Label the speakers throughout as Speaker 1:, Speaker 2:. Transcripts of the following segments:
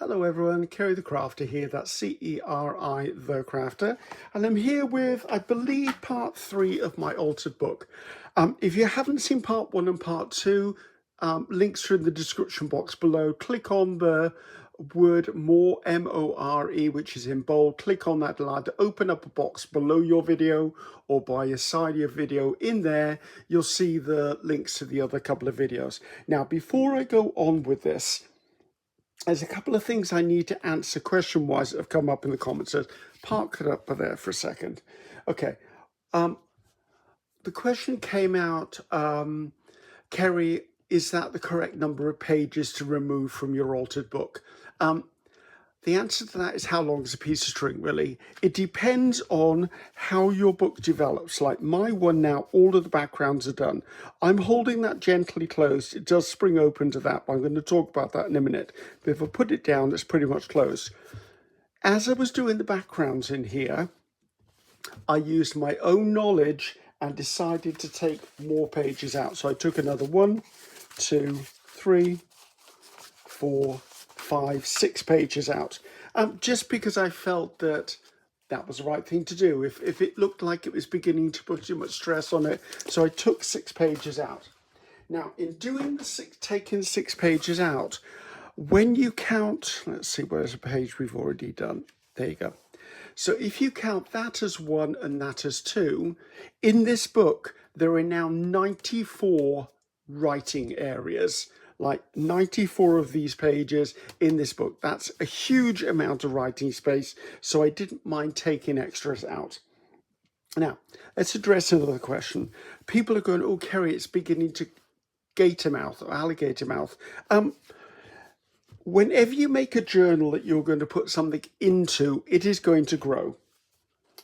Speaker 1: Hello everyone, Ceri the Crafter here, that's C-E-R-I the Crafter, and I'm here with, I believe, part 3 of my altered book. If you haven't seen part 1 and part 2, links are in the description box below. Click on the word more, M-O-R-E, which is in bold. Click on that, it'll either open up a box below your video or by your side of your video. In there, you'll see the links to the other couple of videos. Now, before I go on with this, there's a couple of things I need to answer question-wise that have come up in the comments. So park it up there for a second. Okay. The question came out, Ceri, is that the correct number of pages to remove from your altered book? The answer to that is how long is a piece of string, really? It depends on how your book develops. Like my one now, all of the backgrounds are done. I'm holding that gently closed. It does spring open to that, but I'm going to talk about that in a minute. But if I put it down, it's pretty much closed. As I was doing the backgrounds in here, I used my own knowledge and decided to take more pages out. So I took another 1, 2, 3, 4, 5, 6 pages out, just because I felt that that was the right thing to do if it looked like it was beginning to put too much stress on it. So I took 6 pages out. Now, in doing taking 6 pages out, when you count, let's see, where's a page we've already done? There you go. So if you count that as 1 and that as 2, in this book, there are now 94 writing areas, like 94 of these pages in this book. That's a huge amount of writing space, so I didn't mind taking extras out. Now, let's address another question. People are going, oh, Ceri, it's beginning to gator mouth or alligator mouth. Whenever you make a journal that you're going to put something into, it is going to grow.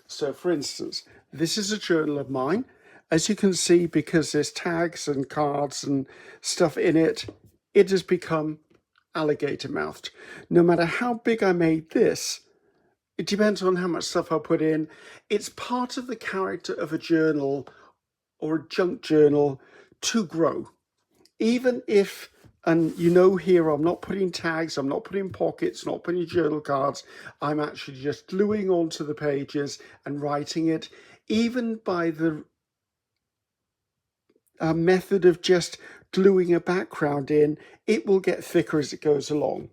Speaker 1: So for instance, this is a journal of mine. As you can see, because there's tags and cards and stuff in it, it has become alligator mouthed. No matter how big I made this, it depends on how much stuff I put in. It's part of the character of a journal or a junk journal to grow. Even if, and you know here, I'm not putting tags, I'm not putting pockets, not putting journal cards. I'm actually just gluing onto the pages and writing it. Even by the method of just gluing a background in, it will get thicker as it goes along.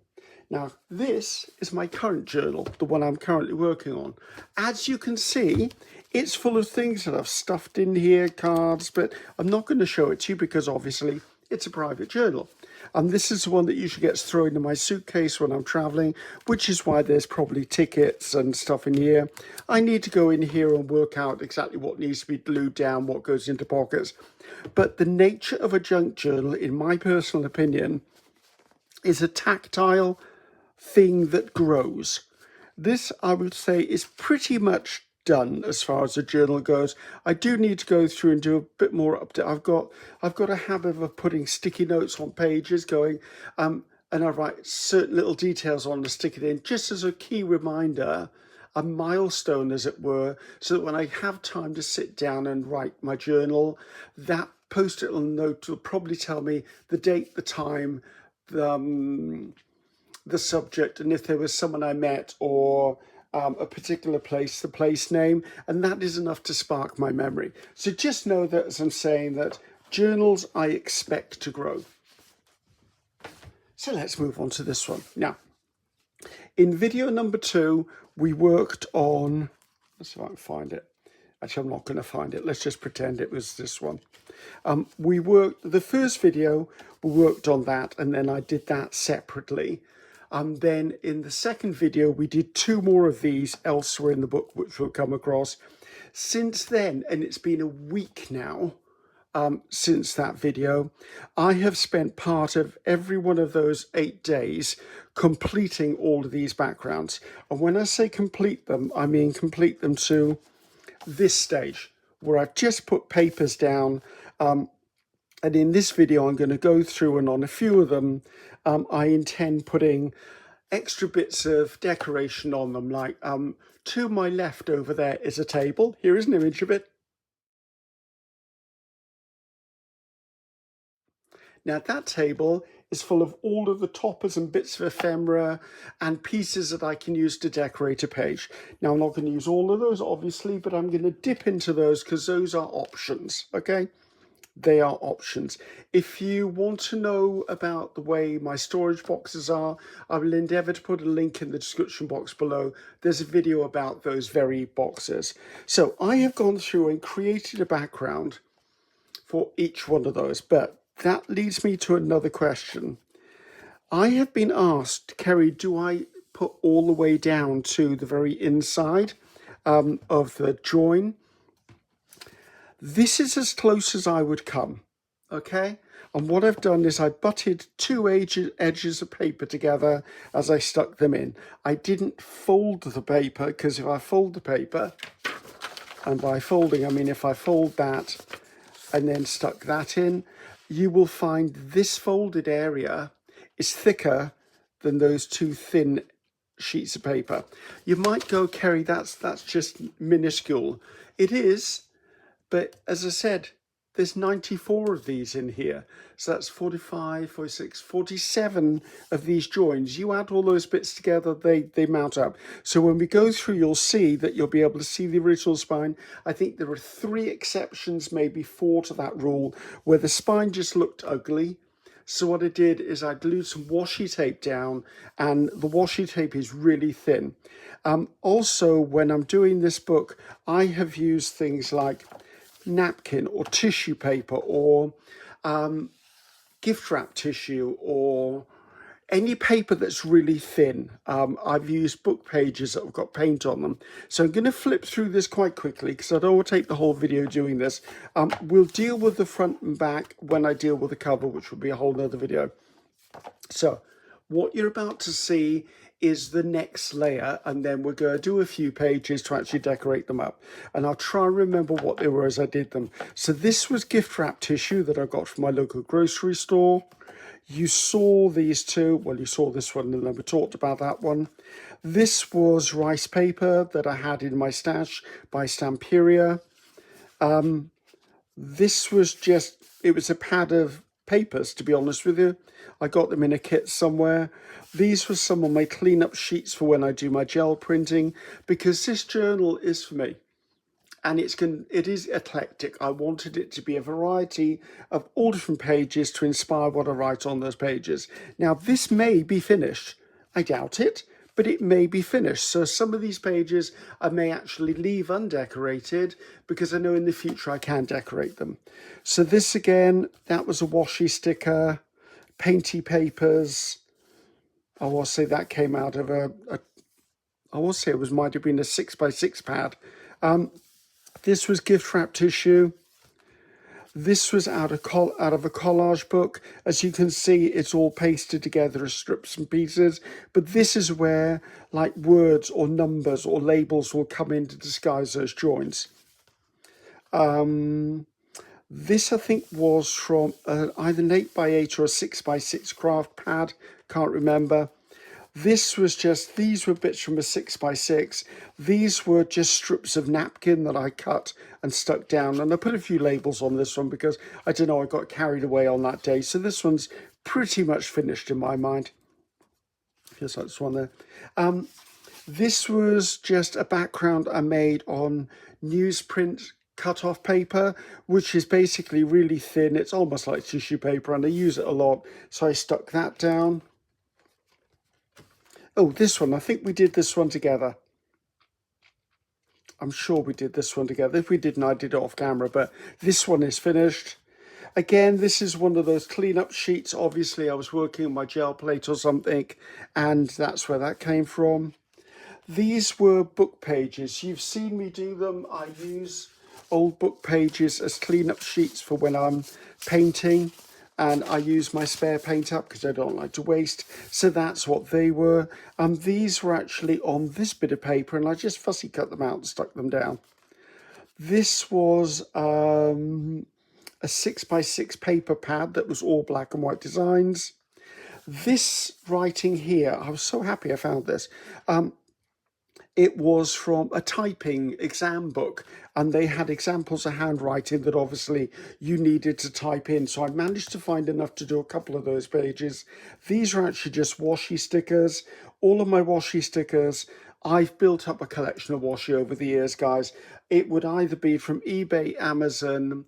Speaker 1: Now, this is my current journal, the one I'm currently working on. As you can see, it's full of things that I've stuffed in here, cards, but I'm not going to show it to you because obviously it's a private journal. And this is the one that usually gets thrown in my suitcase when I'm traveling, which is why there's probably tickets and stuff in here. I need to go in here and work out exactly what needs to be glued down, what goes into pockets. But the nature of a junk journal, in my personal opinion, is a tactile thing that grows. This, I would say, is pretty much done as far as the journal goes. I do need to go through and do a bit more update. I've got a habit of putting sticky notes on pages going, and I write certain little details on to stick it in, just as a key reminder, a milestone as it were, so that when I have time to sit down and write my journal, that post-it note will probably tell me the date, the time, the subject, and if there was someone I met or a particular place, the place name, and that is enough to spark my memory. So just know that as I'm saying that journals I expect to grow. So let's move on to this one. Now, in video number 2, we worked on, let's see if I can find it. Actually, I'm not going to find it. Let's just pretend it was this one. The first video, we worked on that, and then I did that separately. Then in the second video, we did 2 more of these elsewhere in the book, which we'll come across. Since then, and it's been a week now since that video, I have spent part of every one of those 8 days completing all of these backgrounds. And when I say complete them, I mean complete them to this stage where I've just put papers down. And in this video, I'm going to go through, and on a few of them, I intend putting extra bits of decoration on them. Like to my left over there is a table. Here is an image of it. Now that table is full of all of the toppers and bits of ephemera and pieces that I can use to decorate a page. Now I'm not going to use all of those obviously, but I'm going to dip into those because those are options, okay? They are options. If you want to know about the way my storage boxes are, I will endeavour to put a link in the description box below. There's a video about those very boxes. So I have gone through and created a background for each one of those, but that leads me to another question. I have been asked, Ceri, do I put all the way down to the very inside of the join? This is as close as I would come, okay? And what I've done is I butted two edges of paper together as I stuck them in. I didn't fold the paper, because if I fold the paper, and by folding I mean if I fold that and then stuck that in, you will find this folded area is thicker than those two thin sheets of paper. You might go, Ceri, that's just minuscule. It is. But as I said, there's 94 of these in here. So that's 45, 46, 47 of these joins. You add all those bits together, they mount up. So when we go through, you'll see that you'll be able to see the original spine. I think there are 3 exceptions, maybe 4 to that rule, where the spine just looked ugly. So what I did is I glued some washi tape down, and the washi tape is really thin. Also, when I'm doing this book, I have used things like napkin or tissue paper or gift wrap tissue or any paper that's really thin. I've used book pages that have got paint on them. So I'm going to flip through this quite quickly because I don't want to take the whole video doing this. We'll deal with the front and back when I deal with the cover, which will be a whole nother video. So what you're about to see is the next layer, and then we're going to do a few pages to actually decorate them up, and I'll try and remember what they were as I did them. So this was gift wrap tissue that I got from my local grocery store. You saw these two, well, you saw this one and then we talked about that one. This was rice paper that I had in my stash by Stamperia. This was just, it was a pad of papers, to be honest with you. I got them in a kit somewhere. These were some of my cleanup sheets for when I do my gel printing, because this journal is for me. And it is eclectic. I wanted it to be a variety of all different pages to inspire what I write on those pages. Now, this may be finished. I doubt it, but it may be finished. So some of these pages I may actually leave undecorated because I know in the future I can decorate them. So this again, that was a washi sticker, Painty papers. I will say that came out of I will say it might have been a 6x6 pad. This was gift wrap tissue. This was out of a collage book. As you can see, it's all pasted together as strips and pieces. But this is where like words or numbers or labels will come in to disguise those joins. This I think was from either an 8x8 or a 6x6 craft pad. Can't remember. This was just, these were bits from a 6x6. These were just strips of napkin that I cut and stuck down. And I put a few labels on this one because, I don't know, I got carried away on that day. So this one's pretty much finished in my mind. Feels like this one there. This was just a background I made on newsprint cut-off paper, which is basically really thin. It's almost like tissue paper, and I use it a lot. So I stuck that down. Oh, this one, I think we did this one together. I'm sure we did this one together. If we didn't, I did it off camera, but this one is finished. Again, this is one of those cleanup sheets. Obviously, I was working on my gel plate or something, and that's where that came from. These were book pages. You've seen me do them. I use old book pages as cleanup sheets for when I'm painting. And I use my spare paint up because I don't like to waste. So that's what they were. These were actually on this bit of paper, and I just fussy cut them out and stuck them down. This was a 6x6 paper pad that was all black and white designs. This writing here, I was so happy I found this. it was from a typing exam book, and they had examples of handwriting that obviously you needed to type in. So I managed to find enough to do a couple of those pages. These are actually just washi stickers. All of my washi stickers, I've built up a collection of washi over the years, guys. It would either be from eBay, Amazon,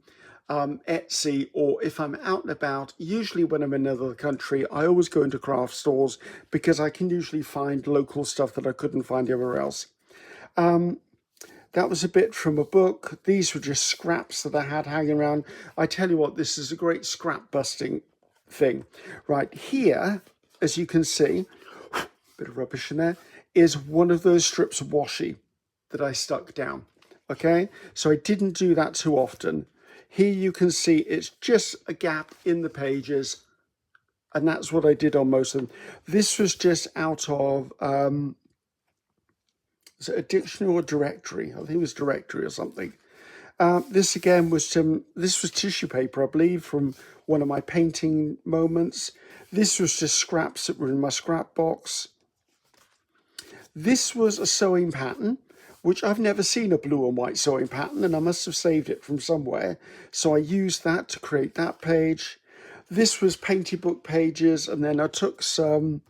Speaker 1: Etsy, or if I'm out and about, usually when I'm in another country, I always go into craft stores because I can usually find local stuff that I couldn't find anywhere else. That was a bit from a book. These were just scraps that I had hanging around. I tell you what, this is a great scrap busting thing. Right here, as you can see, bit of rubbish in there, is one of those strips of washi that I stuck down. Okay, so I didn't do that too often. Here you can see it's just a gap in the pages, and that's what I did on most of them. This was just out of is it a dictionary or directory? I think it was directory or something. This again was this was tissue paper, I believe, from one of my painting moments. This was just scraps that were in my scrap box. This was a sewing pattern, which I've never seen a blue and white sewing pattern, and I must have saved it from somewhere. So I used that to create that page. This was Painty book pages, and then I took some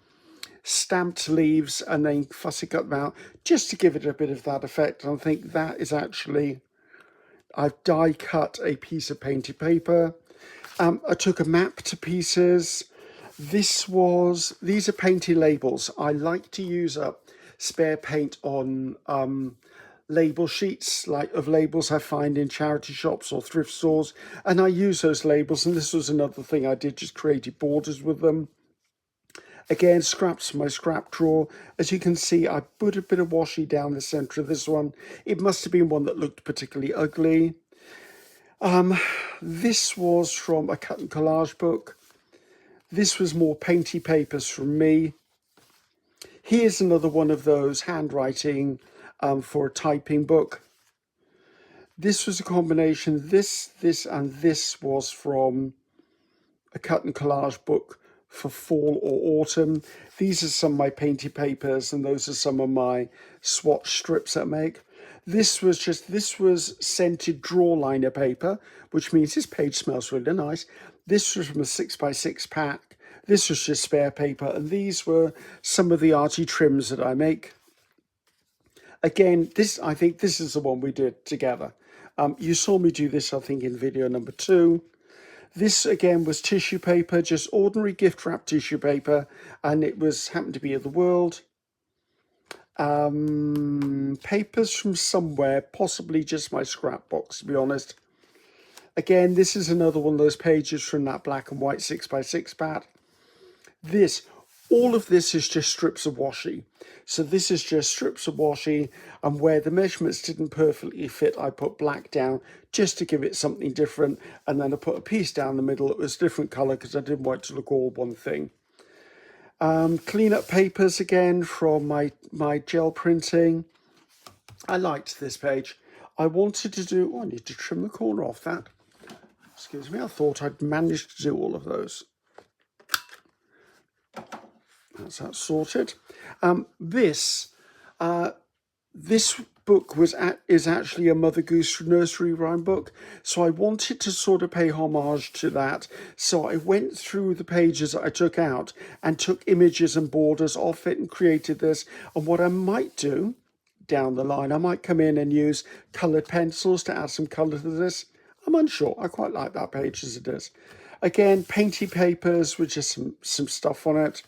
Speaker 1: stamped leaves and then fussy cut them out just to give it a bit of that effect. And I think that is actually, I've die cut a piece of painted paper. I took a map to pieces. These are Painty labels. I like to use up spare paint on label sheets, like of labels I find in charity shops or thrift stores, and I use those labels. And this was another thing I did, just created borders with them. Again, scraps from my scrap drawer. As you can see, I put a bit of washi down the center of this one. It must have been one that looked particularly ugly. This was from a cut and collage book. This was more Painty papers from me. Here's another one of those handwriting for a typing book. This was a combination. This, and this was from a cut and collage book for fall or autumn. These are some of my Painty papers, and those are some of my swatch strips that I make. This was scented draw liner paper, which means this page smells really nice. This was from a 6x6 pack. This was just spare paper, and these were some of the arty trims that I make. Again, I think this is the one we did together. You saw me do this, I think, in video number 2. This again was tissue paper, just ordinary gift wrap tissue paper, and it happened to be of the world. Papers from somewhere, possibly just my scrap box, to be honest. Again, this is another one of those pages from that black and white 6x6 pack. All of this is just strips of washi. So this is just strips of washi, and where the measurements didn't perfectly fit, I put black down just to give it something different, and then I put a piece down the middle that was different color because I didn't want it to look all one thing. Cleanup papers again from my gel printing. I liked this page. I wanted to do, I need to trim the corner off that. Excuse me, I thought I'd managed to do all of those. That's that sorted. This book is actually a Mother Goose nursery rhyme book, so I wanted to sort of pay homage to that. So I went through the pages that I took out and took images and borders off it and created this. And what I might do down the line, I might come in and use coloured pencils to add some colour to this. I'm unsure. I quite like that page as it is. Again, Painty papers with just some stuff on it.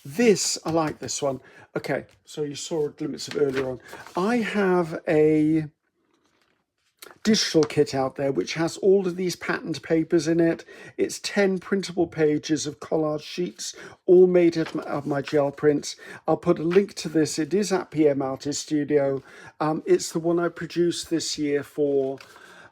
Speaker 1: I like this one. Okay, so you saw a glimpse of earlier on. I have a digital kit out there which has all of these patterned papers in it. It's 10 printable pages of collage sheets, all made of my gel prints. I'll put a link to this. It is at PM Artist Studio. It's the one I produced this year for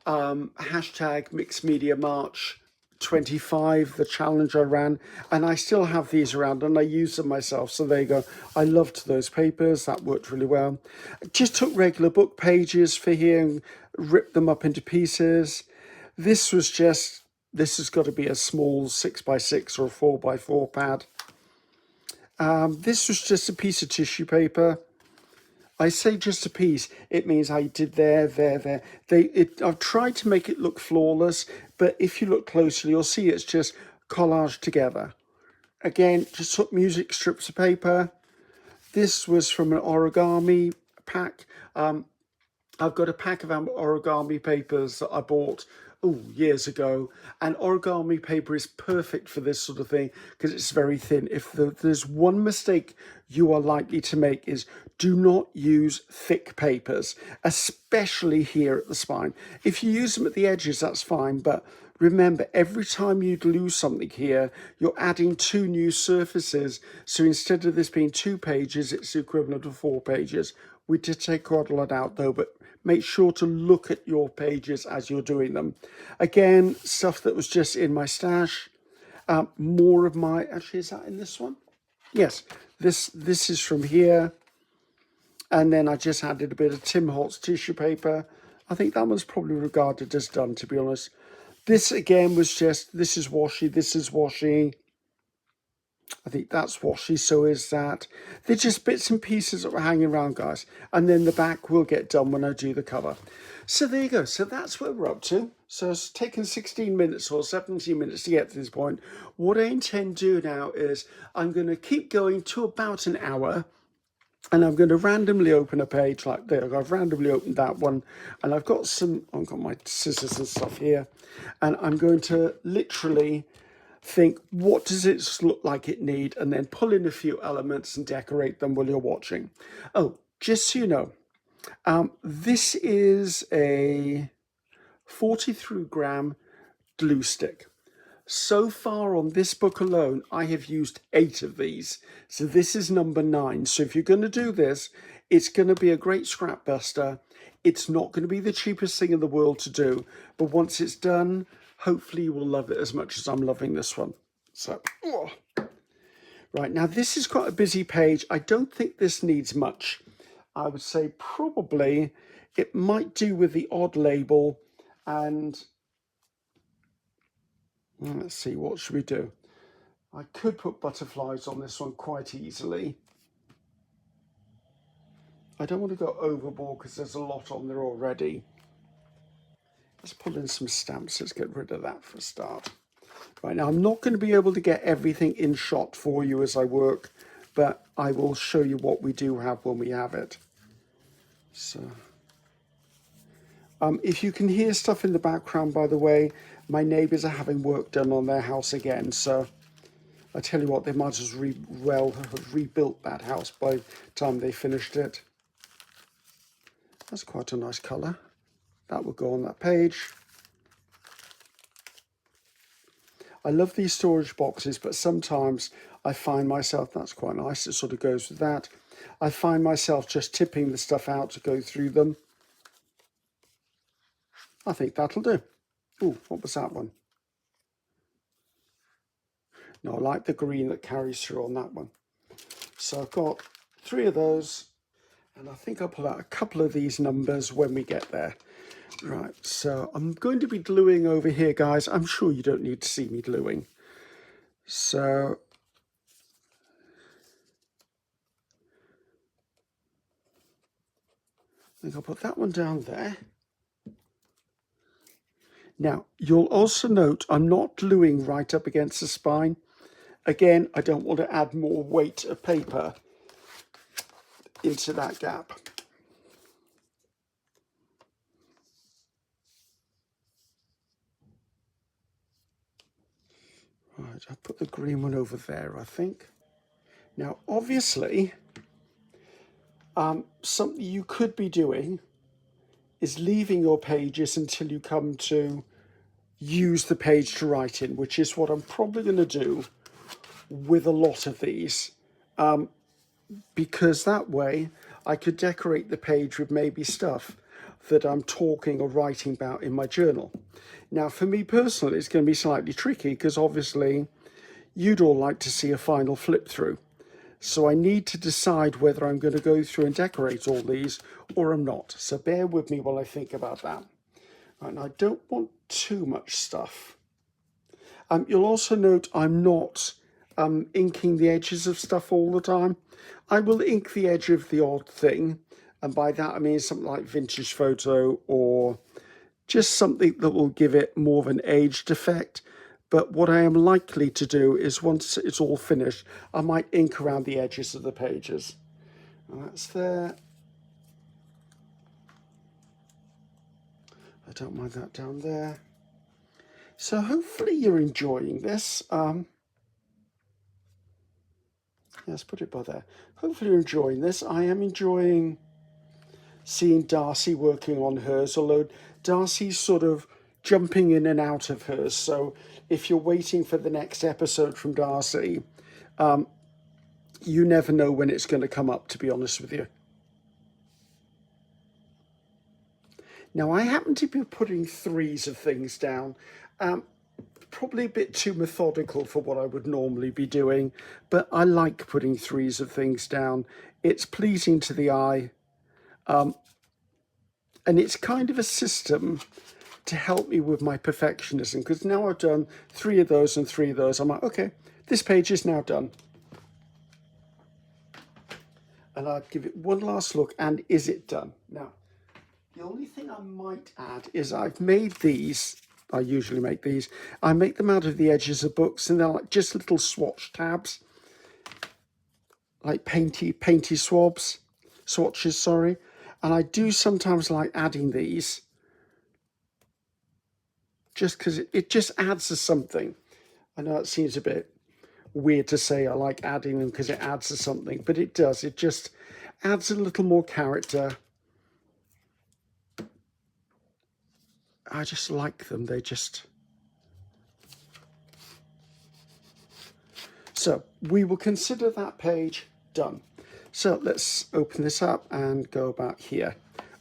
Speaker 1: hashtag Mixed Media March 25, the challenge I ran, and I still have these around and I use them myself. So there you go. I loved those papers. That worked really well. Just took regular book pages for here and ripped them up into pieces. This has got to be a small 6x6 or a 4x4 pad. This was just a piece of tissue paper. I say just a piece, it means I did there, there. I've tried to make it look flawless, but if you look closely, you'll see it's just collaged together. Again, just took music strips of paper. This was from an origami pack. I've got a pack of origami papers that I bought years ago, and origami paper is perfect for this sort of thing because it's very thin. If there's one mistake you are likely to make is do not use thick papers, especially here at the spine. If you use them at the edges, that's fine, but remember, every time you glue something here, you're adding 2 new surfaces. So instead of this being 2 pages, it's the equivalent of 4 pages. We did take quite a lot out though, but make sure to look at your pages as you're doing them. Again, stuff that was just in my stash. More of my, actually, is that in this one? Yes, this is from here. And then I just added a bit of Tim Holtz tissue paper. I think that one's probably regarded as done, to be honest. This again was just, this is washi, this is washi. I think that's washi, so is that. They're just bits and pieces that were hanging around, guys. And then the back will get done when I do the cover. So there you go. So that's where we're up to. So it's taken 16 minutes or 17 minutes to get to this point. What I intend to do now is I'm going to keep going to about an hour. And I'm going to randomly open a page like there. I've randomly opened that one. And I've got my scissors and stuff here. And I'm going to literally think, what does it look like it need? And then pull in a few elements and decorate them while you're watching. Oh, just so you know, this is a 43 gram glue stick. So far on this book alone, I have used 8 of these. So this is number 9. So if you're going to do this, it's going to be a great scrap buster. It's not going to be the cheapest thing in the world to do. But once it's done, hopefully you will love it as much as I'm loving this one. So, right, now this is quite a busy page. I don't think this needs much. I would say probably it might do with the odd label. And let's see, what should we do? I could put butterflies on this one quite easily. I don't want to go overboard because there's a lot on there already. Let's pull in some stamps. Let's get rid of that for a start. Right, now I'm not going to be able to get everything in shot for you as I work, but I will show you what we do have when we have it. So, if you can hear stuff in the background, by the way, my neighbours are having work done on their house again, so I tell you what, they might as well have rebuilt that house by the time they finished it. That's quite a nice colour. That will go on that page. I love these storage boxes, but sometimes I find myself, that's quite nice, it sort of goes with that. I find myself just tipping the stuff out to go through them. I think that'll do. Ooh, what was that one? No, I like the green that carries through on that one. So I've got 3 of those, and I think I'll pull out a couple of these numbers when we get there. Right, so I'm going to be gluing over here, guys. I'm sure you don't need to see me gluing. So I think I'll put that one down there. Now, you'll also note I'm not gluing right up against the spine. Again, I don't want to add more weight of paper into that gap. Right, I'll put the green one over there, I think. Now, obviously, something you could be doing is leaving your pages until you come to use the page to write in, which is what I'm probably going to do with a lot of these, because that way I could decorate the page with maybe stuff that I'm talking or writing about in my journal. Now, for me personally, it's going to be slightly tricky because obviously you'd all like to see a final flip through. So I need to decide whether I'm going to go through and decorate all these or I'm not. So bear with me while I think about that. Right, now I don't want too much stuff. You'll also note I'm not inking the edges of stuff all the time. I will ink the edge of the odd thing, And by that I mean something like vintage photo, or just something that will give it more of an aged effect. But what I am likely to do is, once it's all finished, I might ink around the edges of the pages. And that's there. I don't mind that down there. So hopefully you're enjoying this. Let's put it by there. Hopefully you're enjoying this. I am enjoying seeing Darcy working on hers, although Darcy's sort of jumping in and out of hers. So if you're waiting for the next episode from Darcy, you never know when it's going to come up, to be honest with you. Now, I happen to be putting threes of things down. Probably a bit too methodical for what I would normally be doing, but I like putting threes of things down. It's pleasing to the eye. And it's kind of a system to help me with my perfectionism, because now I've done 3 of those and 3 of those, I'm like, okay, this page is now done. And I'd give it one last look, and is it done? Now, the only thing I might add is I've made these, I usually make these, I make them out of the edges of books, and they're like just little swatch tabs, like painty swatches, sorry. And I do sometimes like adding these, just because it just adds to something. I know it seems a bit weird to say I like adding them because it adds to something, but it does. It just adds a little more character. I just like them. They just... So we will consider that page done. So let's open this up and go about here.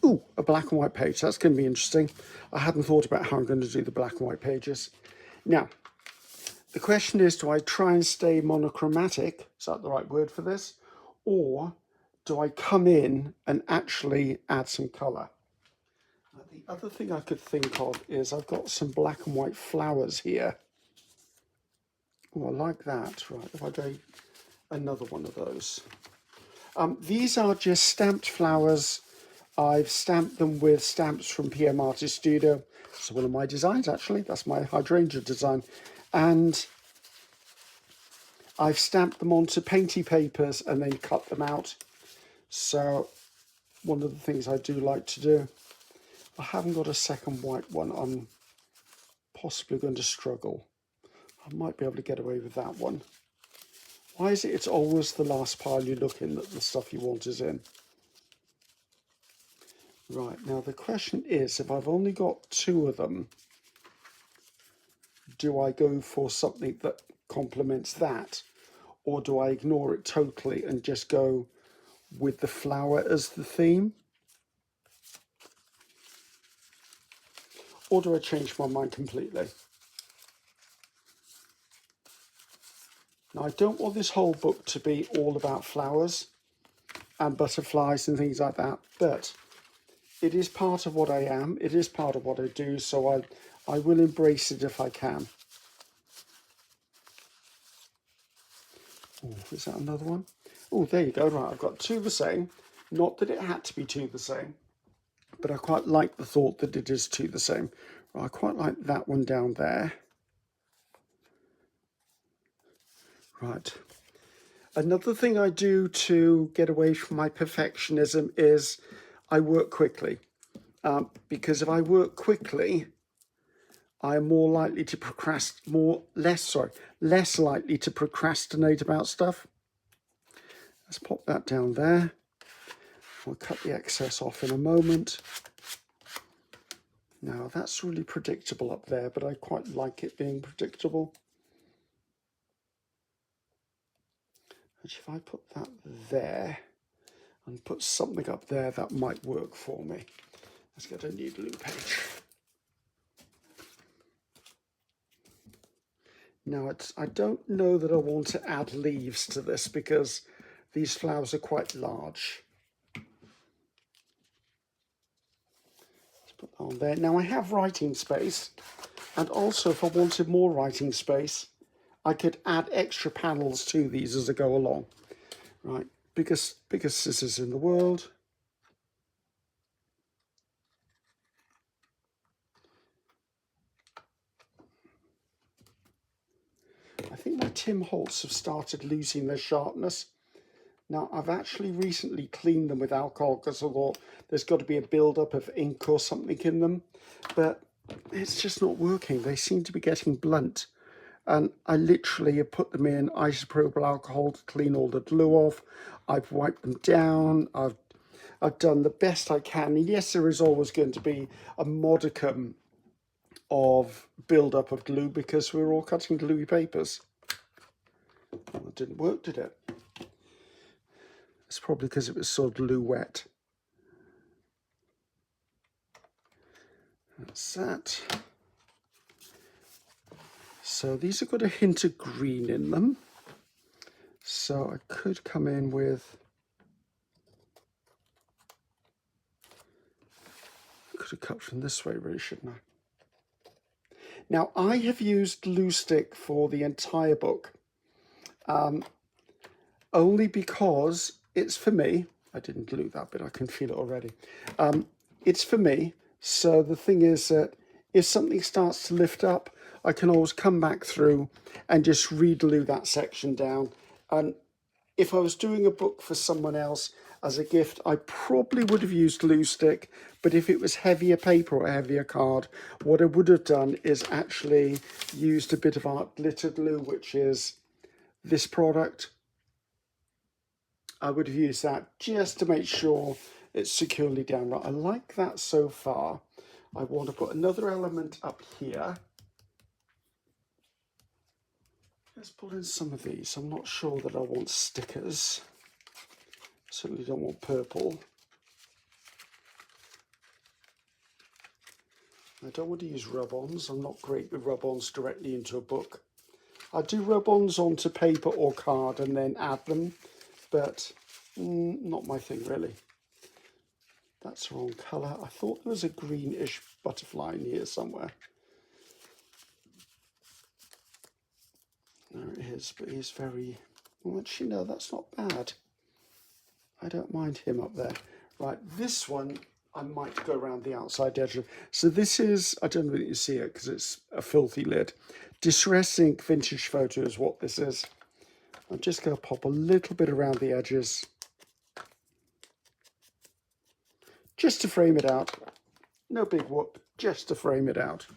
Speaker 1: Ooh, a black and white page. That's going to be interesting. I hadn't thought about how I'm going to do the black and white pages. Now, the question is, do I try and stay monochromatic? Is that the right word for this? Or do I come in and actually add some colour? The other thing I could think of is I've got some black and white flowers here. Oh, I like that. Right, if I go another one of those. These are just stamped flowers. I've stamped them with stamps from PM Artist Studio. It's one of my designs, actually. That's my hydrangea design. And I've stamped them onto Painty papers and then cut them out. So one of the things I do like to do. I haven't got a second white one. I'm possibly going to struggle. I might be able to get away with that one. Why is it it's always the last pile you look in that the stuff you want is in? Right, now the question is, if I've only got 2 of them, do I go for something that complements that? Or do I ignore it totally and just go with the flower as the theme? Or do I change my mind completely? Now, I don't want this whole book to be all about flowers and butterflies and things like that, but it is part of what I am. It is part of what I do, so I will embrace it if I can. Oh, is that another one? Oh, there you go. Right, I've got 2 the same. Not that it had to be 2 the same, but I quite like the thought that it is 2 the same. Right, I quite like that one down there. Right. Another thing I do to get away from my perfectionism is I work quickly. Because if I work quickly, I am more likely to less likely to procrastinate about stuff. Let's pop that down there. I'll cut the excess off in a moment. Now that's really predictable up there, but I quite like it being predictable. If I put that there and put something up there, that might work for me. Let's get a new blue page. Now, I don't know that I want to add leaves to this because these flowers are quite large. Let's put that on there. Now, I have writing space, and also if I wanted more writing space, I could add extra panels to these as I go along. Right, biggest scissors in the world. think my Tim Holtz have started losing their sharpness. Now, I've actually recently cleaned them with alcohol because I thought there's got to be a build-up of ink or something in them, but it's just not working. They seem to be getting blunt. And I literally have put them in isopropyl alcohol to clean all the glue off. I've wiped them down. I've done the best I can. And yes, there is always going to be a modicum of build-up of glue because we're all cutting gluey papers. Well, it didn't work, did it? It's probably because it was so glue wet. That's that. So these have got a hint of green in them. So I could come in with, I could have cut from this way really, shouldn't I? Now I have used glue stick for the entire book, only because it's for me. I didn't glue that bit, I can feel it already. It's for me. So the thing is that if something starts to lift up, I can always come back through and just re-glue that section down. And if I was doing a book for someone else as a gift, I probably would have used glue stick. But if it was heavier paper or heavier card, what I would have done is actually used a bit of art glitter glue, which is this product. I would have used that just to make sure it's securely down right. I like that so far. I want to put another element up here. Let's pull in some of these. I'm not sure that I want stickers. Certainly don't want purple. I don't want to use rub-ons. I'm not great with rub-ons directly into a book. I do rub-ons onto paper or card and then add them, but not my thing really. That's the wrong colour. I thought there was a greenish butterfly in here somewhere. There it is, but he's very, well, actually no, that's not bad. I don't mind him up there. Right, this one I might go around the outside edge of. So this is, I don't know if you see it because it's a filthy lid. Distress Ink Vintage Photo is what this is. I'm just going to pop a little bit around the edges, just to frame it out. No big whoop, just to frame it out.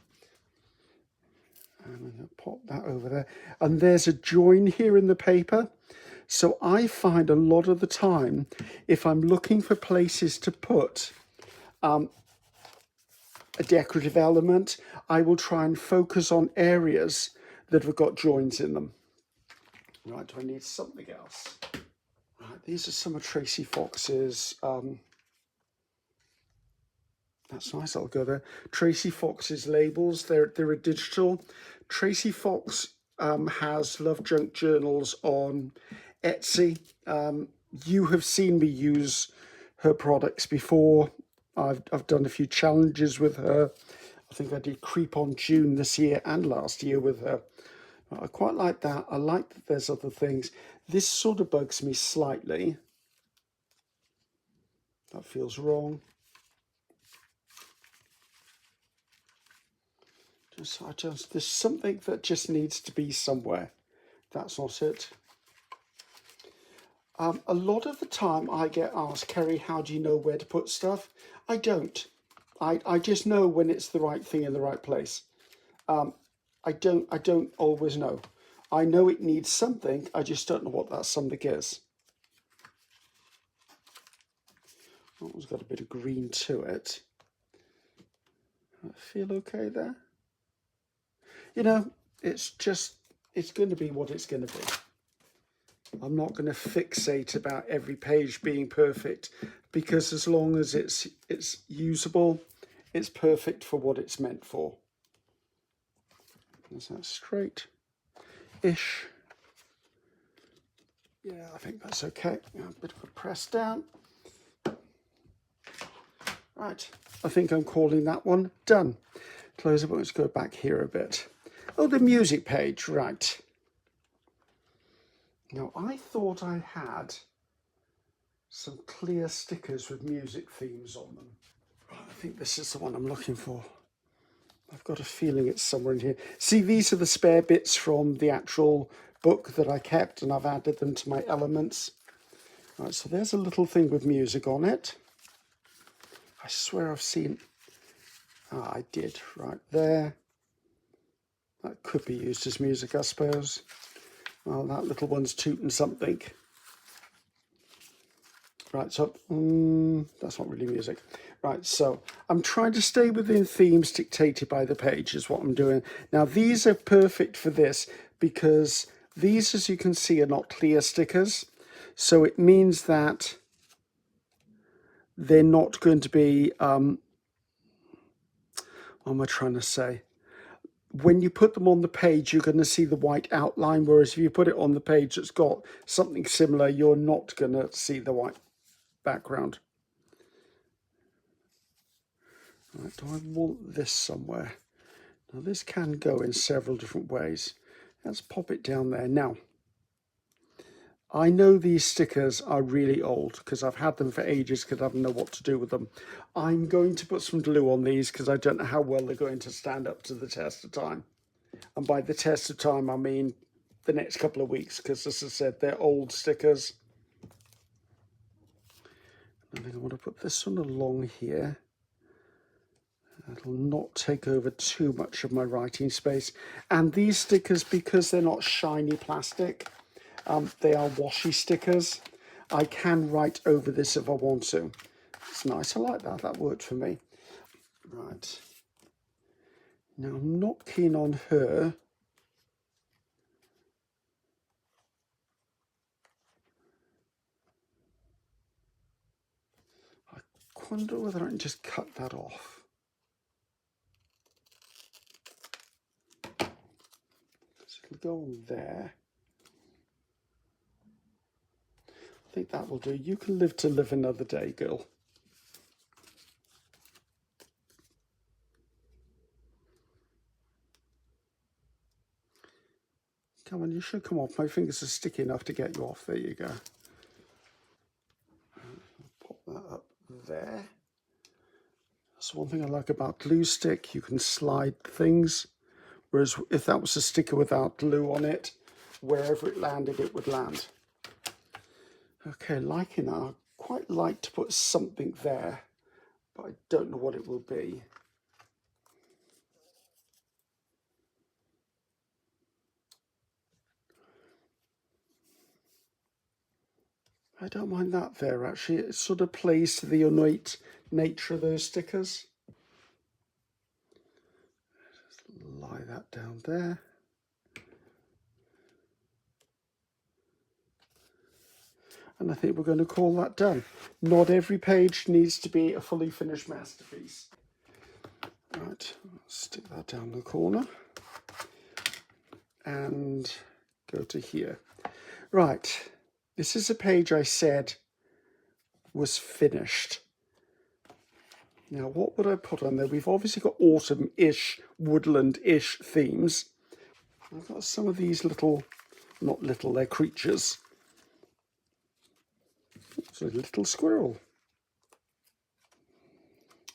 Speaker 1: And I'm going to pop that over there. And there's a join here in the paper. So I find a lot of the time, if I'm looking for places to put a decorative element, I will try and focus on areas that have got joins in them. Right, do I need something else? Right, these are some of Tracy Fox's, that's nice, I'll go there. Tracy Fox's labels, they're a digital. Tracy Fox has Love Junk journals on Etsy. You have seen me use her products before. I've done a few challenges with her. I think I did Creep on June this year and last year with her. I quite like that. I like that there's other things. This sort of bugs me slightly. That feels wrong. There's something that just needs to be somewhere. That's not it. A lot of the time I get asked, Ceri, how do you know where to put stuff? I don't. I just know when it's the right thing in the right place. I don't always know. I know it needs something, I just don't know what that something is. Oh, it's got a bit of green to it. I feel okay there. You know, it's going to be what it's going to be. I'm not going to fixate about every page being perfect, because as long as it's usable, it's perfect for what it's meant for. Is that straight-ish? Yeah, I think that's okay. A bit of a press down. Right, I think I'm calling that one done. Close it, let's go back here a bit. Oh, the music page, right. Now, I thought I had some clear stickers with music themes on them. Right, I think this is the one I'm looking for. I've got a feeling it's somewhere in here. See, these are the spare bits from the actual book that I kept, and I've added them to my elements. Right, so there's a little thing with music on it. I swear I've seen... Ah, I did, right there. That could be used as music, I suppose. Well, that little one's tooting something. Right, so that's not really music. Right, so I'm trying to stay within themes dictated by the page is what I'm doing. Now, these are perfect for this because these, as you can see, are not clear stickers. So it means that they're not going to be, what am I trying to say? When you put them on the page, you're going to see the white outline, whereas if you put it on the page that's got something similar, you're not going to see the white background. Right, do I want this somewhere? Now this can go in several different ways. Let's pop it down there. Now, I know these stickers are really old because I've had them for ages because I don't know what to do with them. I'm going to put some glue on these because I don't know how well they're going to stand up to the test of time. And by the test of time, I mean the next couple of weeks because, as I said, they're old stickers. I think I want to put this one along here. That'll not take over too much of my writing space. And these stickers, because they're not shiny plastic, they are washi stickers. I can write over this if I want to. It's nice, I like that, that worked for me. Right. Now I'm not keen on her. I wonder whether I can just cut that off. It'll go on there. I think that will do. You can live to live another day, girl. Come on, you should come off. My fingers are sticky enough to get you off. There you go. Pop that up there. That's one thing I like about glue stick. You can slide things. Whereas if that was a sticker without glue on it, wherever it landed, it would land. Okay, liking that. I'd quite like to put something there, but I don't know what it will be. I don't mind that there, actually. It sort of plays to the innate nature of those stickers. Just lie that down there. And I think we're going to call that done. Not every page needs to be a fully finished masterpiece. Right, stick that down the corner and go to here. Right, this is a page I said was finished. Now, what would I put on there? We've obviously got autumn-ish, woodland-ish themes. I've got some of these little, not little, they're creatures. It's a little squirrel.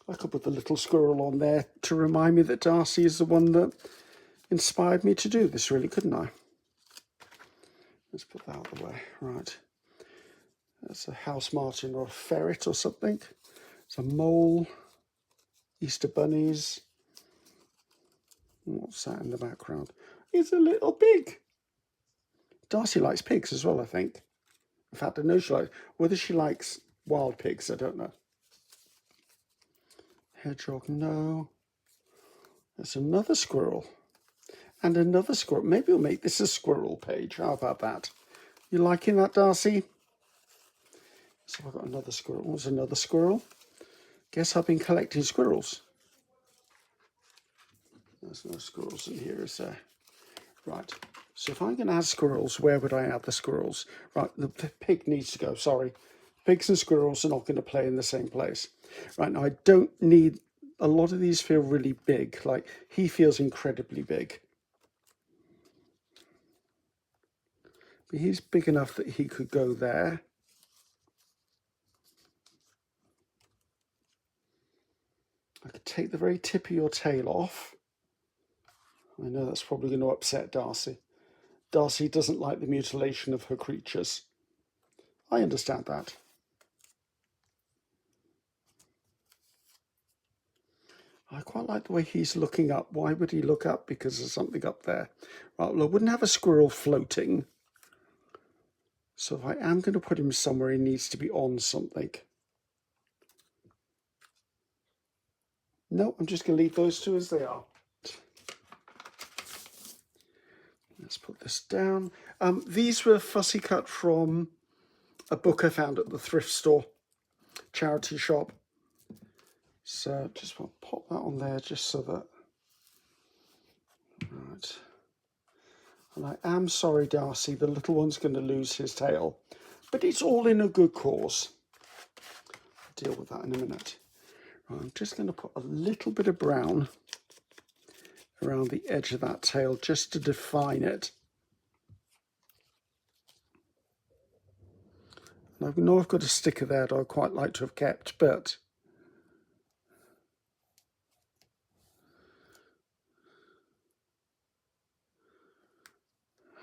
Speaker 1: I could put the little squirrel on there to remind me that Darcy is the one that inspired me to do this, really, couldn't I? Let's put that out of the way. Right. That's a house martin or a ferret or something. It's a mole. Easter bunnies. What's that in the background? It's a little pig. Darcy likes pigs as well, I think. In fact, I know she likes, whether she likes wild pigs, I don't know. Hedgehog, no. There's another squirrel. And another squirrel. Maybe we'll make this a squirrel page. How about that? You liking that, Darcy? So I've got another squirrel. What's another squirrel? Guess I've been collecting squirrels. There's no squirrels in here, is there? Right. So if I'm going to add squirrels, where would I add the squirrels? Right, the pig needs to go, sorry. Pigs and squirrels are not going to play in the same place. Right, now I don't need, a lot of these feel really big. Like, he feels incredibly big. But he's big enough that he could go there. I could take the very tip of your tail off. I know that's probably going to upset Darcy. Darcy doesn't like the mutilation of her creatures. I understand that. I quite like the way he's looking up. Why would he look up? Because there's something up there. Right, well, I wouldn't have a squirrel floating. So if I am going to put him somewhere, he needs to be on something. No, I'm just going to leave those two as they are. Let's put this down. These were fussy cut from a book I found at the thrift store, charity shop. So just want to pop that on there just so that, right. And I am sorry, Darcy, the little one's going to lose his tail, but it's all in a good cause. I'll deal with that in a minute. Right, I'm just going to put a little bit of brown around the edge of that tail just to define it. And I know I've got a sticker there that I'd quite like to have kept, but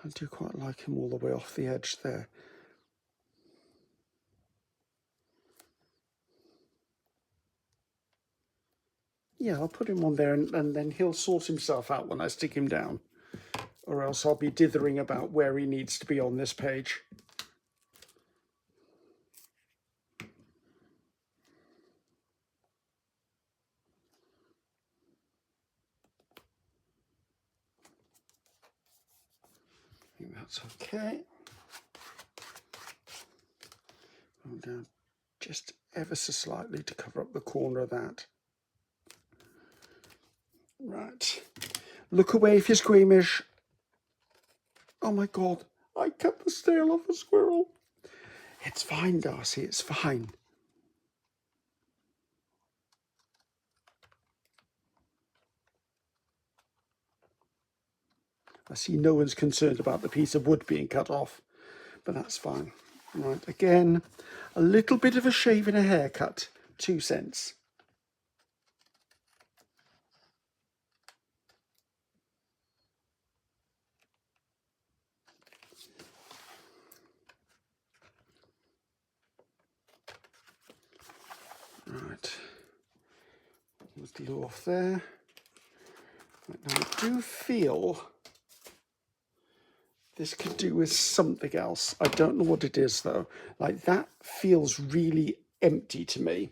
Speaker 1: I do quite like him all the way off the edge there. Yeah, I'll put him on there and then he'll sort himself out when I stick him down. Or else I'll be dithering about where he needs to be on this page. I think that's okay. Go down just ever so slightly to cover up the corner of that. Right. Look away if you're squeamish. Oh my God, I cut the tail off a squirrel. It's fine, Darcy, it's fine. I see no one's concerned about the piece of wood being cut off, but that's fine. Right, again, a little bit of a shave and a haircut, 2 cents. Right, let's glue off there. Right, now I do feel this could do with something else. I don't know what it is though. Like that feels really empty to me.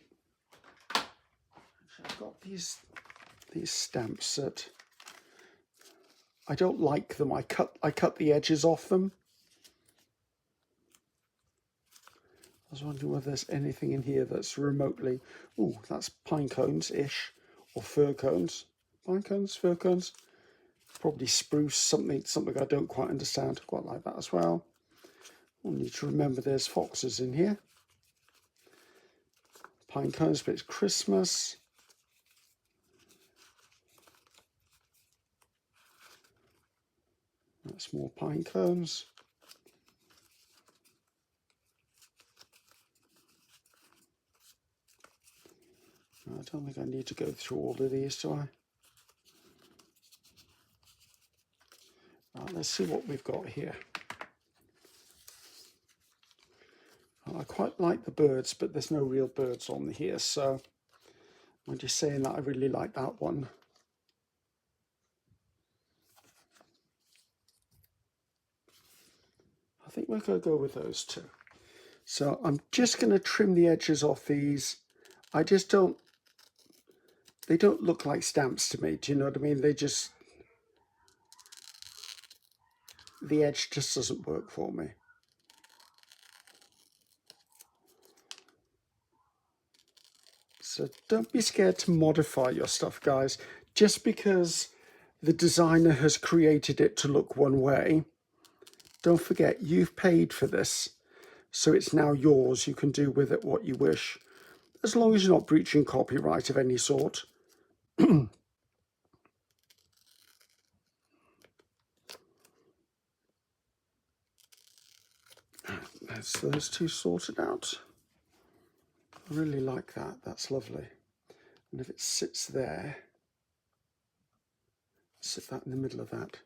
Speaker 1: I've got these stamps that I don't like them. I cut the edges off them. I was wondering whether there's anything in here that's remotely, oh, that's pine cones-ish, or fir cones. Pine cones, fir cones, probably spruce, something I don't quite understand. Quite like that as well. I need to remember there's foxes in here. Pine cones, but it's Christmas. That's more pine cones. I don't think I need to go through all of these, do I? Right, let's see what we've got here. I quite like the birds, but there's no real birds on here, so I'm just saying that I really like that one. I think we're going to go with those two. So I'm just going to trim the edges off these. I just don't, they don't look like stamps to me. Do you know what I mean? They just, the edge just doesn't work for me. So don't be scared to modify your stuff, guys. Just because the designer has created it to look one way, don't forget you've paid for this. So it's now yours. You can do with it what you wish, as long as you're not breaching copyright of any sort. That's those two sorted out. I really like that. That's lovely. And if it sits there, Sit that in the middle of that.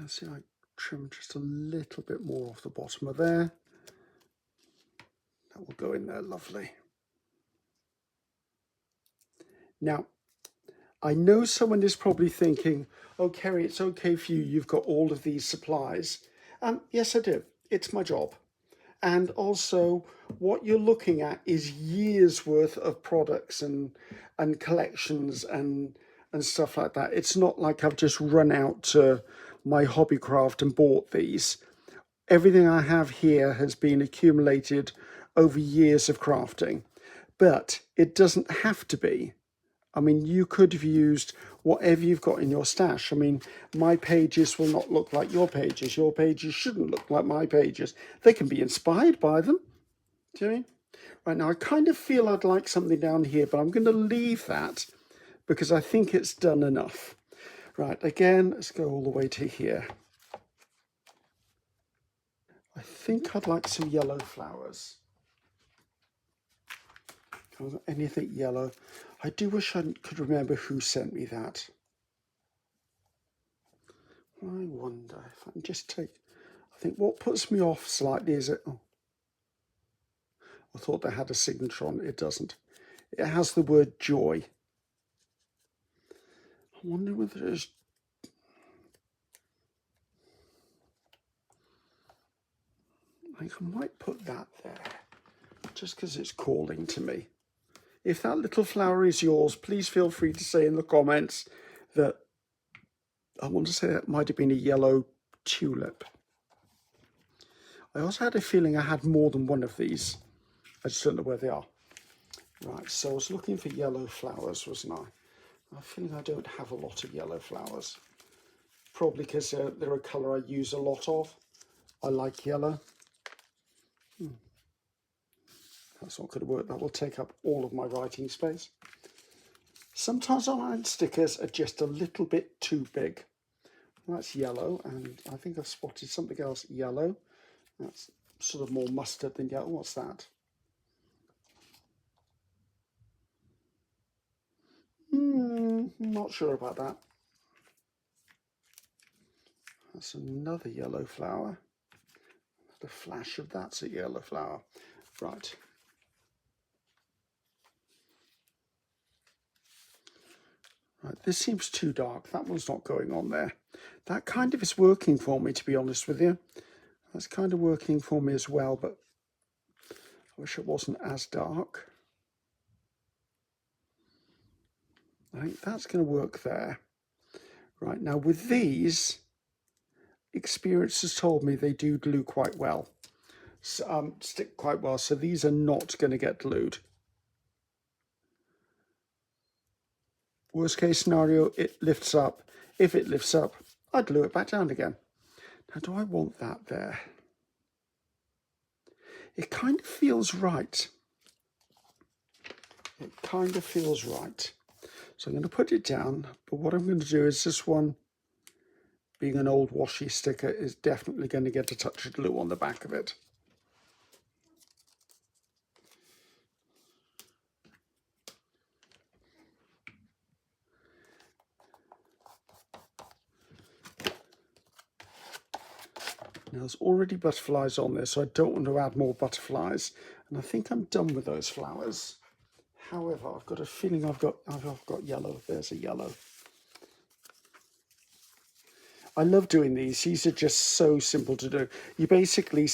Speaker 1: See, I trim just a little bit more off the bottom of there. That will go in there lovely. Now, I know someone is probably thinking, oh, Ceri, it's okay for you. You've got all of these supplies. Yes, I do. It's my job. And also, what you're looking at is years worth of products and collections and stuff like that. It's not like I've just run out to my Hobbycraft and bought these. Everything I have here has been accumulated over years of crafting, but it doesn't have to be. I mean, you could have used whatever you've got in your stash. I mean, my pages will not look like your pages. Your pages shouldn't look like my pages. They can be inspired by them. Do you mean? Right, now I kind of feel I'd like something down here, but I'm going to leave that because I think it's done enough. Right, again, let's go all the way to here. I think I'd like some yellow flowers. Anything yellow. I do wish I could remember who sent me that. I wonder if I can just take, I think what puts me off slightly is it, oh, I thought they had a signature on it. It doesn't. It has the word joy. I wonder whether it's, I think I might put that there just because it's calling to me. If that little flower is yours, please feel free to say in the comments that, I want to say that might have been a yellow tulip. I also had a feeling I had more than one of these. I just don't know where they are. Right, so I was looking for yellow flowers, wasn't I? I have a feeling I don't have a lot of yellow flowers. Probably because they're a colour I use a lot of. I like yellow. That's not going to work. That will take up all of my writing space. Sometimes online stickers are just a little bit too big. That's yellow, and I think I've spotted something else yellow. That's sort of more mustard than yellow. What's that? Not sure about that. That's another yellow flower. The flash of that's a yellow flower. Right. Right, this seems too dark. That one's not going on there. That kind of is working for me, to be honest with you. That's kind of working for me as well, but I wish it wasn't as dark. I think that's going to work there. Right, now with these, experience has told me they do glue quite well. Stick quite well, so these are not going to get glued. Worst case scenario, it lifts up. If it lifts up, I glue it back down again. Now, do I want that there? It kind of feels right. It kind of feels right. So I'm going to put it down, but what I'm going to do is this one, being an old washi sticker, is definitely going to get a touch of glue on the back of it. Now there's already butterflies on there, so I don't want to add more butterflies. And I think I'm done with those flowers. However, I've got a feeling I've got yellow. There's a yellow. I love doing these. These are just so simple to do. You basically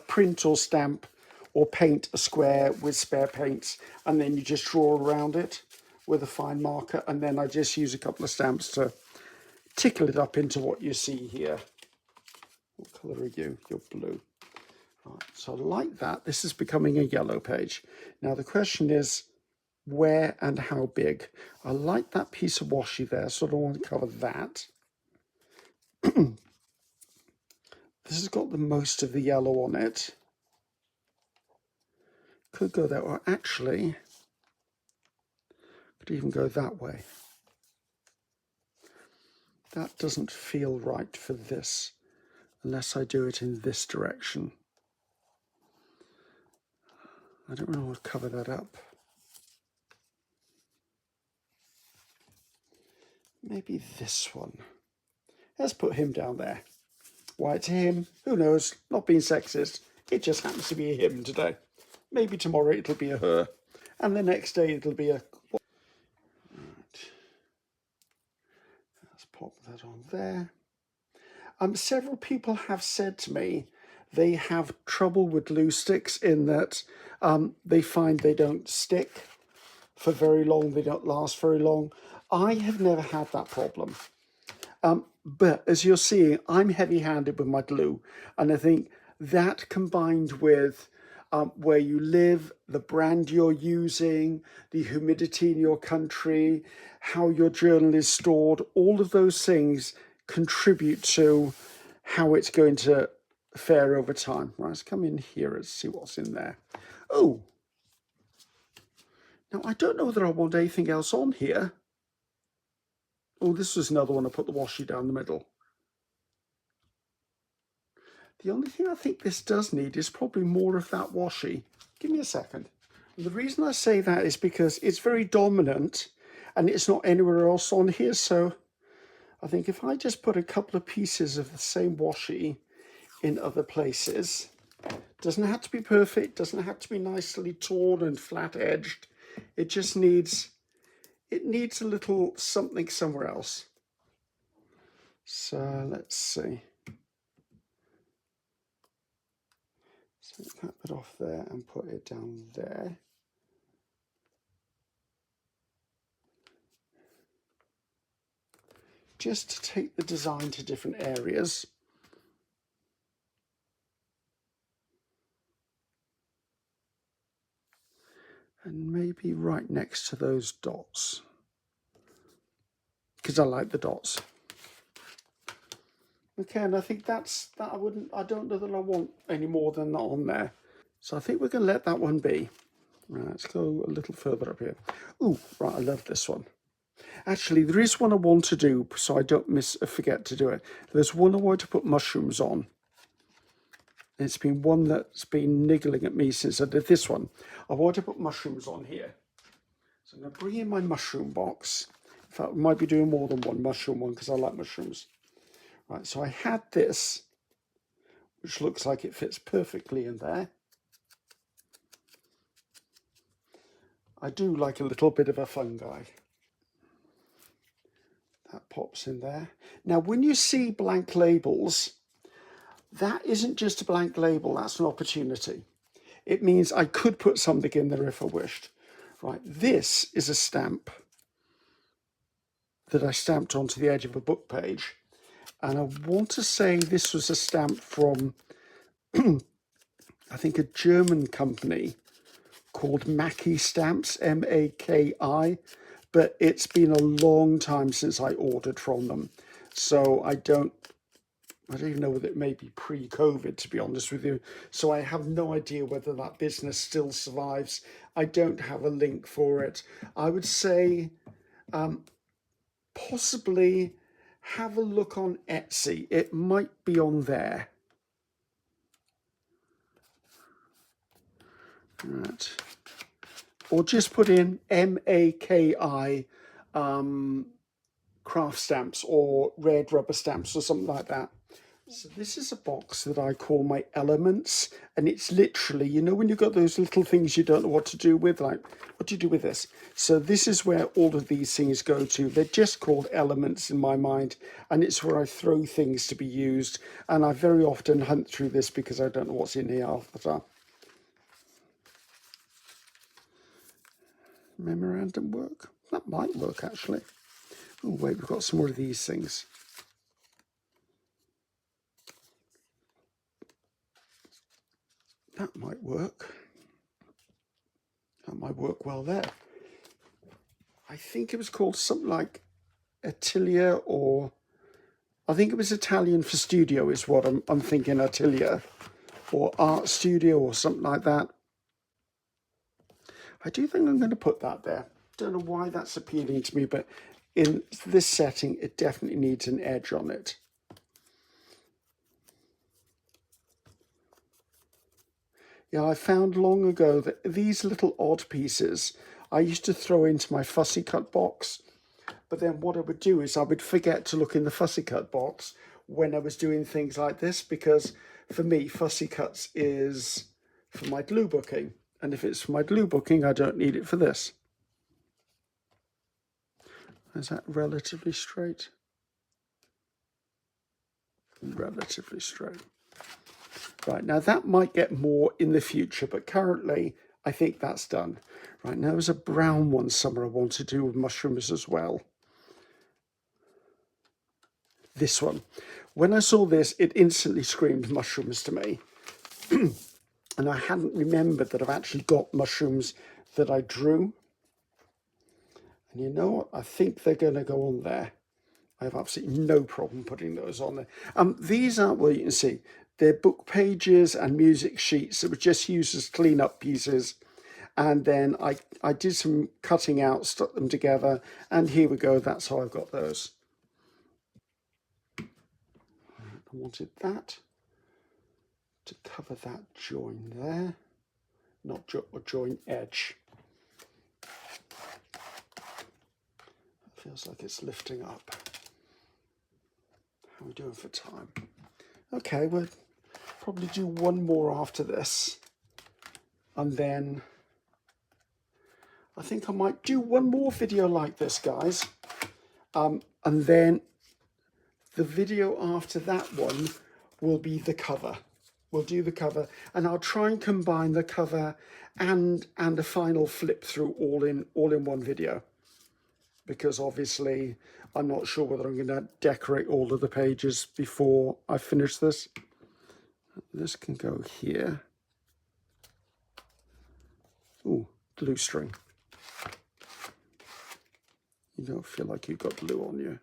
Speaker 1: print or stamp or paint a square with spare paints, and then you just draw around it with a fine marker, and then I just use a couple of stamps to tickle it up into what you see here. What colour are you? You're blue. Right, so like that, this is becoming a yellow page. Now the question is, where and how big? I like that piece of washi there, so I don't want to cover that. This has got the most of the yellow on it. Could go that way. Actually, could even go that way. That doesn't feel right for this, unless I do it in this direction. I don't really want to cover that up. Maybe this one. Let's put him down there. Why it's him, who knows, not being sexist. It just happens to be a him today. Maybe tomorrow it'll be a her. And the next day it'll be a... Right. Let's pop that on there. Several people have said to me they have trouble with glue sticks in that they find they don't stick for very long, they don't last very long. I have never had that problem. But as you're seeing, I'm heavy-handed with my glue, and I think that combined with where you live, the brand you're using, the humidity in your country, how your journal is stored, all of those things contribute to how it's going to fare over time. Right, let's come in here and see what's in there. Oh, now I don't know whether I want anything else on here. Oh, this was another one. I put the washi down the middle. The only thing I think this does need is probably more of that washi. Give me a second. And the reason I say that is because it's very dominant and it's not anywhere else on here. So I think if I just put a couple of pieces of the same washi in other places, doesn't have to be perfect, doesn't have to be nicely torn and flat edged. It just needs, it needs a little something somewhere else. So let's see. Take that bit off there and put it down there. Just to take the design to different areas. And maybe right next to those dots, because I like the dots. Okay, and I think that's that. I don't know that I want any more than that on there. So I think we're going to let that one be. Right, let's go a little further up here. Ooh, right, I love this one. Actually, there is one I want to do, so I don't forget to do it. There's one I want to put mushrooms on. It's been one that's been niggling at me since I did this one. I want to put mushrooms on here. So I'm going to bring in my mushroom box. In fact, I might be doing more than one mushroom one because I like mushrooms. Right, so I had this, which looks like it fits perfectly in there. I do like a little bit of a fungi. That pops in there. Now, when you see blank labels, that isn't just a blank label, that's an opportunity. It means I could put something in there if I wished. Right, this is a stamp that I stamped onto the edge of a book page. And I want to say this was a stamp from, I think, a German company called Maki Stamps, M-A-K-I. But it's been a long time since I ordered from them. So I don't even know whether it may be pre-COVID, to be honest with you. So I have no idea whether that business still survives. I don't have a link for it. I would say possibly have a look on Etsy. It might be on there. Right. Or just put in M-A-K-I craft stamps or red rubber stamps or something like that. So this is a box that I call my elements, and it's literally, you know, when you've got those little things you don't know what to do with, like, what do you do with this? So this is where all of these things go to. They're just called elements in my mind, and it's where I throw things to be used, and I very often hunt through this because I don't know what's in here half the time. Memorandum work? That might work, actually. Oh, wait, we've got some more of these things. That might work. That might work well there. I think it was called something like Atelier or I think it was Italian for studio is what I'm thinking, atelier or art studio or something like that. I do think I'm going to put that there. Don't know why that's appealing to me, but in this setting, it definitely needs an edge on it. Yeah, I found long ago that these little odd pieces I used to throw into my fussy cut box, but then what I would do is I would forget to look in the fussy cut box when I was doing things like this, because for me, fussy cuts is for my glue booking. And if it's for my glue booking, I don't need it for this. Is that relatively straight? Relatively straight. Right, now that might get more in the future, but currently I think that's done. Right, now there's a brown one somewhere I want to do with mushrooms as well. This one. When I saw this, it instantly screamed mushrooms to me. And I hadn't remembered that I've actually got mushrooms that I drew. And you know what? I think they're going to go on there. I have absolutely no problem putting those on there. These aren't, well, you can see, they're book pages and music sheets that were just used as clean-up pieces. And then I did some cutting out, stuck them together, and here we go. That's how I've got those. I wanted that to cover that join there, not join edge. It feels like it's lifting up. How are we doing for time? Okay, we'll probably do one more after this. And then I think I might do one more video like this, guys. And then the video after that one will be the cover. We'll do the cover, and I'll try and combine the cover and a final flip through all in one video, because obviously I'm not sure whether I'm going to decorate all of the pages before I finish this. This can go here. Ooh, glue string. You don't feel like you've got glue on you.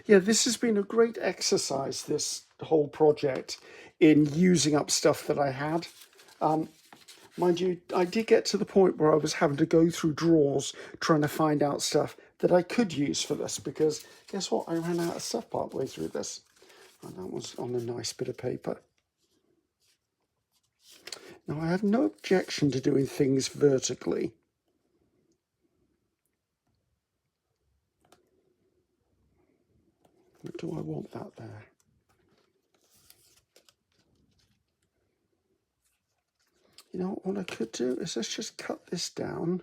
Speaker 1: Yeah, this has been a great exercise, this whole project, in using up stuff that I had. Mind you, I did get to the point where I was having to go through drawers trying to find out stuff that I could use for this, because guess what? I ran out of stuff partway through this. And that was on a nice bit of paper. Now, I have no objection to doing things vertically. But do I want that there? You know what I could do is let's just cut this down.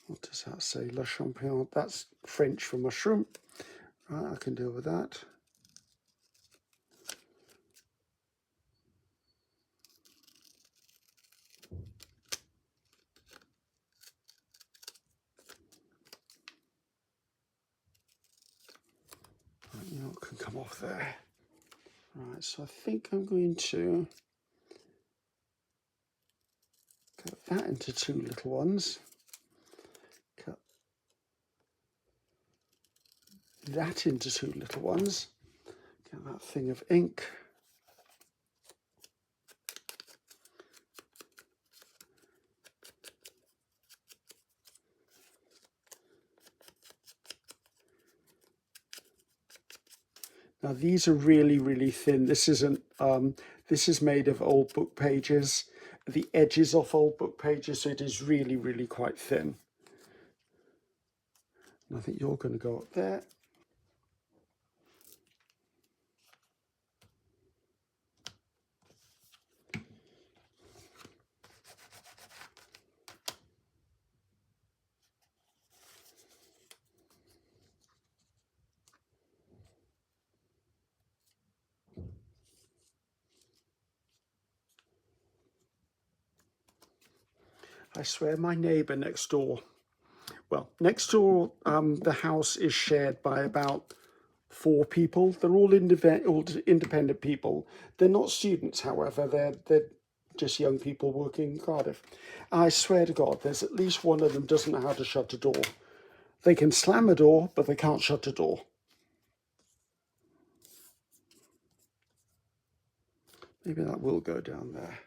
Speaker 1: What does that say? Le champignon. That's French for mushroom. Right, I can deal with that. Right, you know, it can come off there. Right, so I think I'm going to cut that into two little ones. Cut that into two little ones. Get that thing of ink. Now these are really, really thin. This isn't, this is made of old book pages. The edges off old book pages, so it is really, really quite thin. And I think you're going to go up there. I swear my neighbour next door, well, next door, the house is shared by about 4 people. They're all independent people. They're not students, however. They're just young people working in Cardiff. I swear to God, there's at least one of them doesn't know how to shut a door. They can slam a door, but they can't shut a door. Maybe that will go down there.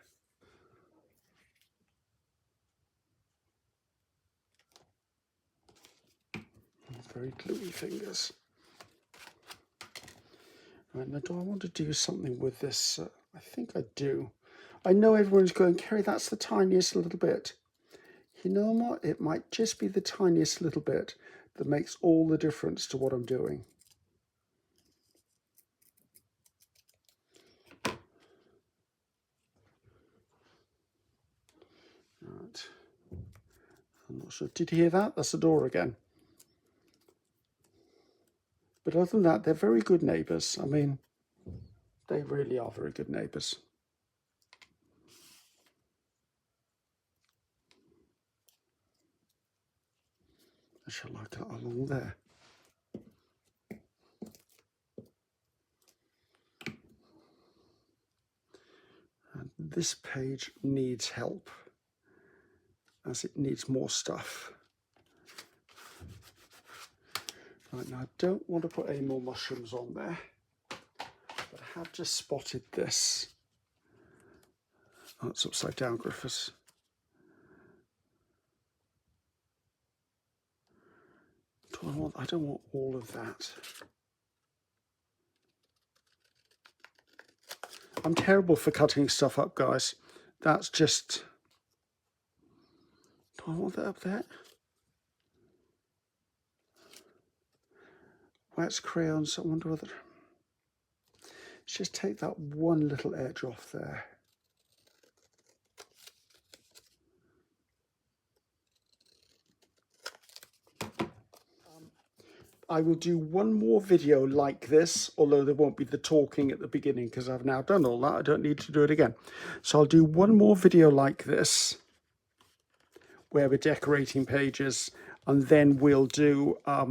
Speaker 1: Very gluey fingers. Right, now do I want to do something with this? I think I do. I know everyone's going, Ceri, that's the tiniest little bit. You know what? It might just be the tiniest little bit that makes all the difference to what I'm doing. Right. I'm not sure. Did you hear that? That's the door again. But other than that, they're very good neighbours. I mean, they really are very good neighbours. I shall like that along there. And this page needs help, as it needs more stuff. Right, now I don't want to put any more mushrooms on there, but I have just spotted this. Oh, it's upside down, Griffiths. I don't want all of that. I'm terrible for cutting stuff up, guys. That's just... Do I want that up there? Wax crayons, I wonder whether... Let's just take that one little edge off there. I will do one more video like this, although there won't be the talking at the beginning because I've now done all that. I don't need to do it again. So I'll do one more video like this where we're decorating pages, and then we'll do, what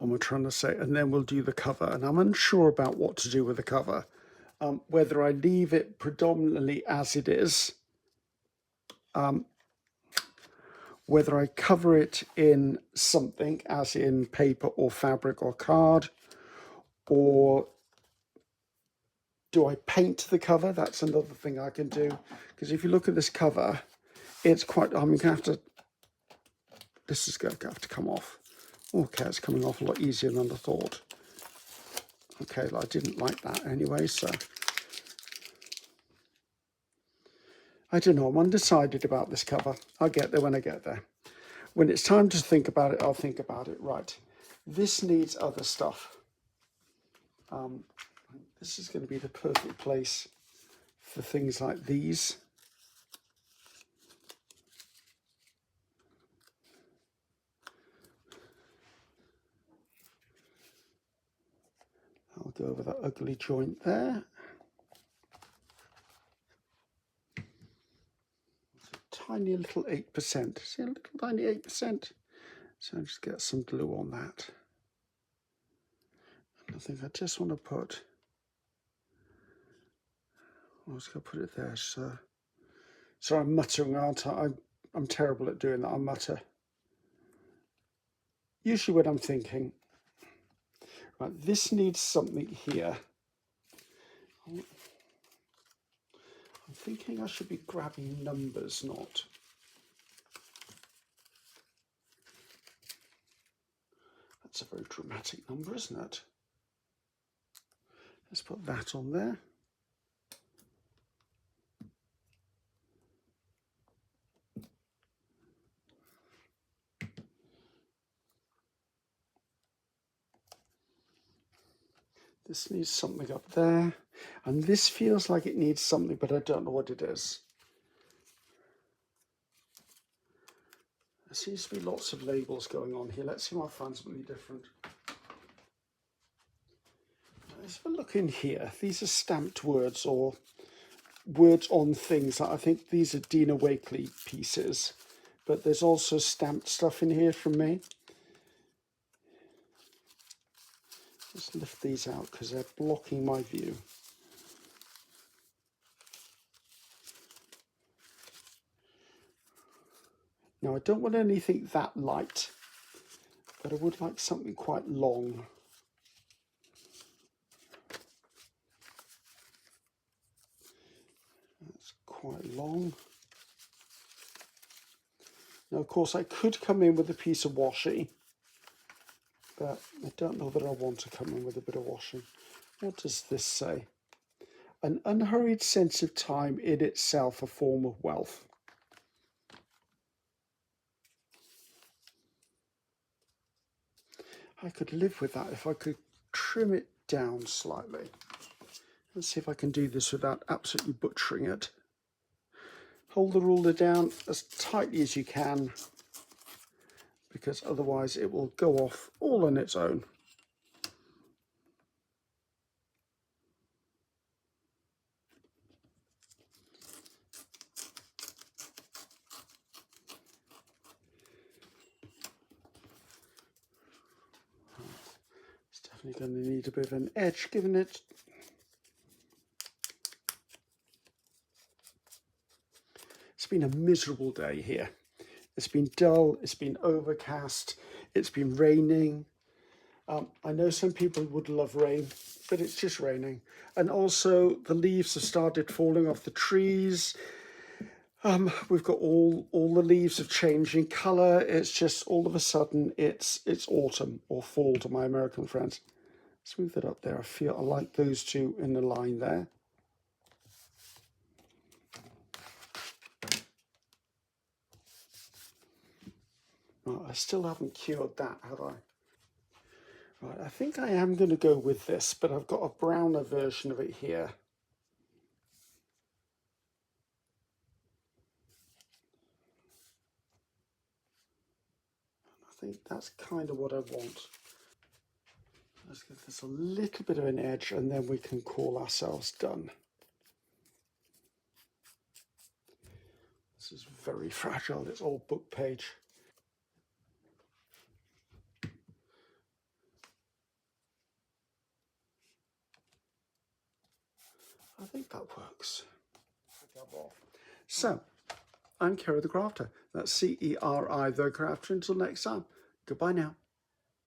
Speaker 1: am I trying to say? And then we'll do the cover. And I'm unsure about what to do with the cover, whether I leave it predominantly as it is, whether I cover it in something, as in paper or fabric or card, or do I paint the cover? That's another thing I can do. Because if you look at this cover, it's quite, I'm going to have to, this is going to have to come off. Okay, it's coming off a lot easier than I thought. Okay, well, I didn't like that anyway, so. I don't know, I'm undecided about this cover. I'll get there when I get there. When it's time to think about it, I'll think about it. Right, this needs other stuff. This is going to be the perfect place for things like these. I'll go over that ugly joint there. Tiny little 8%. See a little tiny 8%? So I'll just get some glue on that. And I think I just want to put, I was going to put it there. So I'm muttering, aren't I? I'm terrible at doing that. I mutter. Usually when I'm thinking, right, this needs something here. I'm thinking I should be grabbing numbers, not. That's a very dramatic number, isn't it? Let's put that on there. This needs something up there. And this feels like it needs something, but I don't know what it is. There seems to be lots of labels going on here. Let's see if I find something different. Let's have a look in here. These are stamped words or words on things. I think these are Dina Wakley pieces, but there's also stamped stuff in here from me. Let's lift these out because they're blocking my view. Now I don't want anything that light, but I would like something quite long. That's quite long. Now of course I could come in with a piece of washi, but I don't know that I want to come in with a bit of washing. What does this say? An unhurried sense of time in itself a form of wealth. I could live with that if I could trim it down slightly. Let's see if I can do this without absolutely butchering it. Hold the ruler down as tightly as you can, because otherwise it will go off all on its own. It's definitely going to need a bit of an edge given it. It's been a miserable day here. It's been dull, it's been overcast, it's been raining. I know some people would love rain, but it's just raining. And also the leaves have started falling off the trees. We've got all the leaves have changed in colour. It's just all of a sudden it's autumn or fall to my American friends. Let's move that up there. I like those two in the line there. Oh, I still haven't cured that, have I? Right, I think I am going to go with this, but I've got a browner version of it here. I think that's kind of what I want. Let's give this a little bit of an edge and then we can call ourselves done. This is very fragile, it's all book page. I think that works. So, I'm Ceri the Crafter. That's Ceri the Crafter. Until next time, goodbye now.